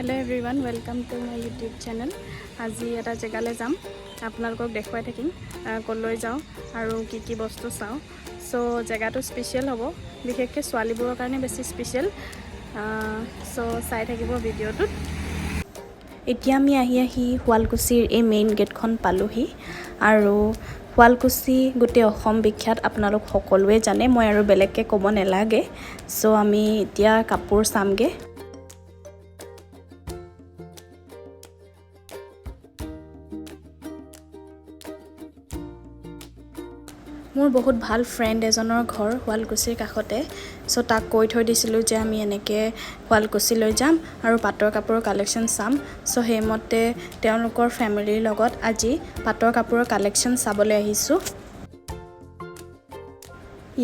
Hello everyone welcome to my YouTube channel. आज এটা জেগালৈ যাম, আপোনালোকক দেখুৱাই থাকিম কলৈ যাওঁ আৰু কি বস্তু চাওঁ। সো জেগাটো স্পেশাল হ'ব, বিশেষকৈ ছোৱালীবোৰৰ কাৰণে বেছি স্পেশাল। সো চাই থাকিব ভিডিঅ'টোত। এতিয়া আমি আহি শুৱালকুছিৰ এই মেইন গেটখন পালোহি আৰু শুৱালকুছি গোটেই অসম বিখ্যাত, আপোনালোক সকলোৱে জানে, মই আৰু বেলেগকৈ ক'ব নালাগে। সো আমি এতিয়া কাপোৰ চামগে। মোৰ বহুত ভাল ফ্ৰেণ্ড এজনৰ ঘৰ শুৱালকুছিৰ কাষতে। সো তাক কৈ থৈ দিছিলোঁ যে আমি এনেকৈ শুৱালকুছিলৈ যাম আৰু পাটৰ কাপোৰৰ কালেকশ্যন চাম। সো সেইমতে তেওঁলোকৰ ফেমিলিৰ লগত আজি পাটৰ কাপোৰৰ কালেকশ্যন চাবলৈ আহিছোঁ।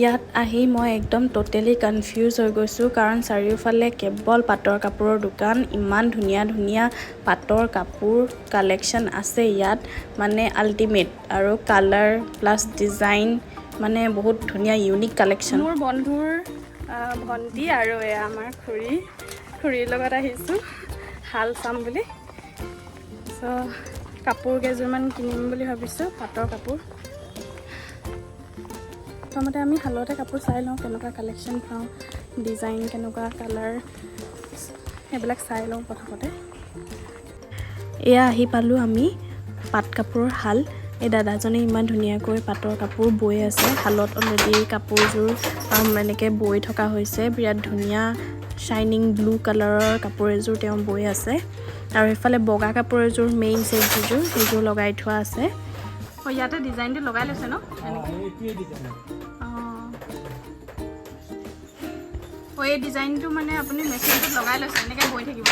ইয়াত আহি মই একদম টোটেলি কনফিউজ হৈ গৈছোঁ, কাৰণ চাৰিওফালে কেৱল পাটৰ কাপোৰৰ দোকান। ইমান ধুনীয়া ধুনীয়া পাটৰ কাপোৰ কালেকশ্যন আছে ইয়াত, মানে আল্টিমেট। আৰু কালাৰ প্লাছ ডিজাইন মানে বহুত ধুনীয়া ইউনিক কালেকশ্যন। মোৰ বন্ধুৰ ভণ্টি আৰু এয়া আমাৰ খুৰীৰ লগত আহিছোঁ শাল চাম বুলি। চ' কাপোৰ কেইযোৰমান কিনিম বুলি ভাবিছোঁ, পাটৰ কাপোৰ। প্ৰথমতে আমি শালতে কাপোৰ চাই লওঁ, কেনেকুৱা কালেকশ্যন পাওঁ, ডিজাইন কেনেকুৱা, কালাৰ, সেইবিলাক চাই লওঁ প্ৰথমতে। এয়া আহি পালোঁ আমি পাট কাপোৰৰ শাল। এই দাদাজনে ইমান ধুনীয়াকৈ পাটৰ কাপোৰ বৈ আছে। শালত অলৰেডি কাপোৰযোৰ এনেকৈ বৈ থকা হৈছে। বিৰাট ধুনীয়া শ্বাইনিং ব্লু কালাৰৰ কাপোৰ এযোৰ তেওঁ বৈ আছে। আৰু এইফালে বগা কাপোৰ এযোৰ মেইন ছেট যিযোৰ, সেইযোৰ লগাই থোৱা আছে। ইয়াতে ডিজাইনটো লগাই লৈছে ন? এই ডিজাইনটো মানে আপুনি মেচিনটোত লগাই লৈছে, এনেকৈ বৈ থাকিব।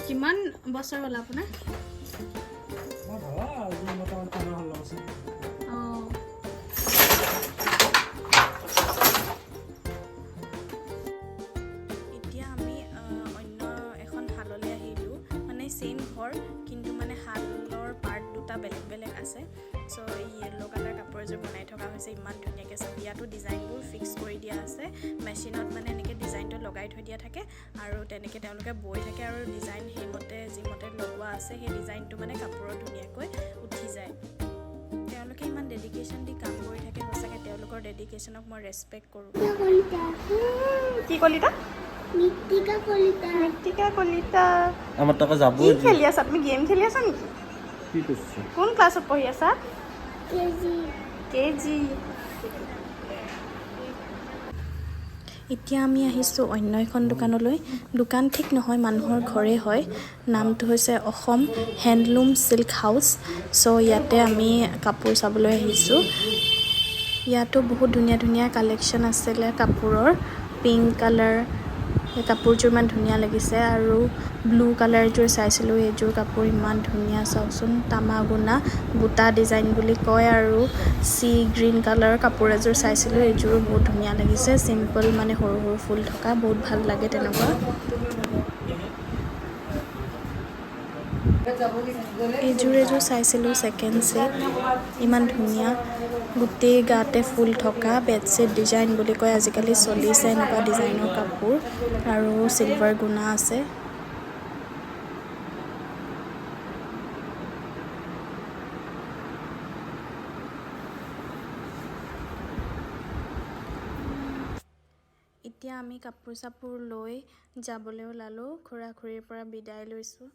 কিমান বছৰ হ'ল আপোনাৰ? এতিয়া আমি অন্য এখন শাললৈ আহিলোঁ, মানে ছেইম ঘৰ কিন্তু মানে শালৰ পাৰ্ট দুটা বেলেগ বেলেগ আছে। চ' এই য়েল্ল' কালাৰ কাপোৰ এযোৰ বনাই থকা হৈছে ইমান ধুনীয়াকৈ। চব ইয়াতো ডিজাইনবোৰ ফিক্স কৰি দিয়া আছে, মেচিনত মানে এনেকৈ ডিজাইনটো লগাই থৈ দিয়া থাকে আৰু তেনেকৈ তেওঁলোকে বৈ থাকে। আৰু ডিজাইন সেইমতে যিমতে লগোৱা আছে সেই ডিজাইনটো মানে কাপোৰত ধুনীয়াকৈ উঠি যায়। তেওঁলোকে ইমান ডেডিকেশ্যন দি কাম কৰি থাকে, সঁচাকৈ তেওঁলোকৰ ডেডিকেশ্যনক মই ৰেচপেক্ট কৰোঁ। কি কলিতা? মৃত্তিকা কলিতা। আমার টাকা যাব। কি খেলি আছা তুমি? গেম খেলি আছা নেকি? কি করছো? কোন ক্লাছত পঢ়ি আছা? কেজি। এতিয়া আমি আহিছোঁ অন্য এখন দোকানলৈ। দোকান ঠিক নহয়, মানুহৰ ঘৰে হয়। নামটো হৈছে অসম হেণ্ডলুম চিল্ক হাউচ। চ' ইয়াতে আমি কাপোৰ চাবলৈ আহিছোঁ। ইয়াতো বহুত ধুনীয়া ধুনীয়া কালেকশ্যন আছিলে কাপোৰৰ। পিংক কালাৰ, এই কাপোৰযোৰ ইমান ধুনীয়া লাগিছে। আৰু ব্লু কালাৰযোৰ চাইছিলোঁ, এইযোৰ কাপোৰ ইমান ধুনীয়া, চাওকচোন। তামাগুনা বুটা ডিজাইন বুলি কয়। আৰু চি গ্ৰীণ কালাৰৰ কাপোৰ এযোৰ চাইছিলোঁ, এইযোৰো বহুত ধুনীয়া লাগিছে। চিম্পল মানে সৰু সৰু ফুল থকা, বহুত ভাল লাগে তেনেকুৱা। এইযোৰ চাইছিলোঁ ছেকেণ্ড ছেট, ইমান ধুনীয়া, গোটেই গাতে ফুল থকা। বেডশ্বীট ডিজাইন বুলি কয়, আজিকালি চলিছে এনেকুৱা ডিজাইনৰ কাপোৰ। আৰু চিলভাৰ গুণা আছে। এতিয়া আমি কাপোৰ চাপোৰ লৈ যাবলৈ ওলালোঁ। খুৰা খুৰীৰ পৰা বিদায় লৈছোঁ।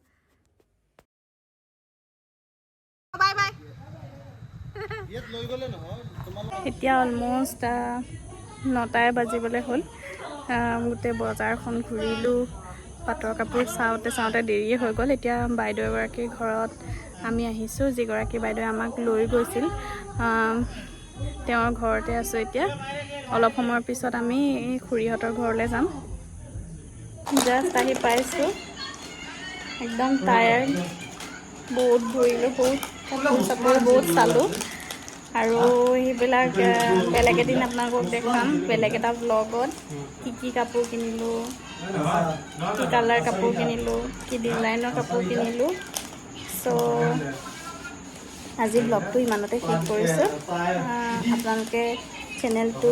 এতিয়া অলমষ্ট 9টাই বাজিবলৈ হ'ল। গোটেই বজাৰখন ঘূৰিলোঁ, পাটৰ কাপোৰ চাওঁতে দেৰিয়ে হৈ গ'ল। এতিয়া বাইদেউ এগৰাকীৰ ঘৰত আমি আহিছোঁ, যিগৰাকী বাইদেৱে আমাক লৈ গৈছিল। তেওঁৰ ঘৰতে আছোঁ এতিয়া। অলপ সময়ৰ পিছত আমি এই খুৰীহঁতৰ ঘৰলৈ যাম। জাষ্ট আহি পাইছোঁ, একদম টায়াৰ্ড, বহুত ঘূৰিলোঁ, বহুত কাপোৰ চাপোৰ বহুত চালোঁ। আৰু সেইবিলাক বেলেগ এদিন আপোনালোকক দেখাম, বেলেগ এটা ব্লগত। কি কাপোৰ কিনিলোঁ, কি কালাৰ কাপোৰ কিনিলোঁ, কি ডিজাইনৰ কাপোৰ কিনিলোঁ। চ' আজি ব্লগটো ইমানতে শেষ কৰিছোঁ। আপোনালোকে চেনেলটো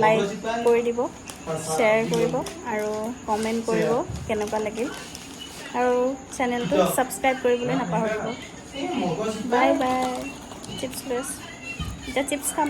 লাইক কৰি দিব, শ্বেয়াৰ কৰিব আৰু কমেণ্ট কৰিব কেনেকুৱা লাগিল, আৰু চেনেলটো ছাবস্ক্ৰাইব কৰিবলৈ নাপাহৰিব। Bye bye. চিপছ লৈ আছোঁ, এতিয়া চিপছ খাম।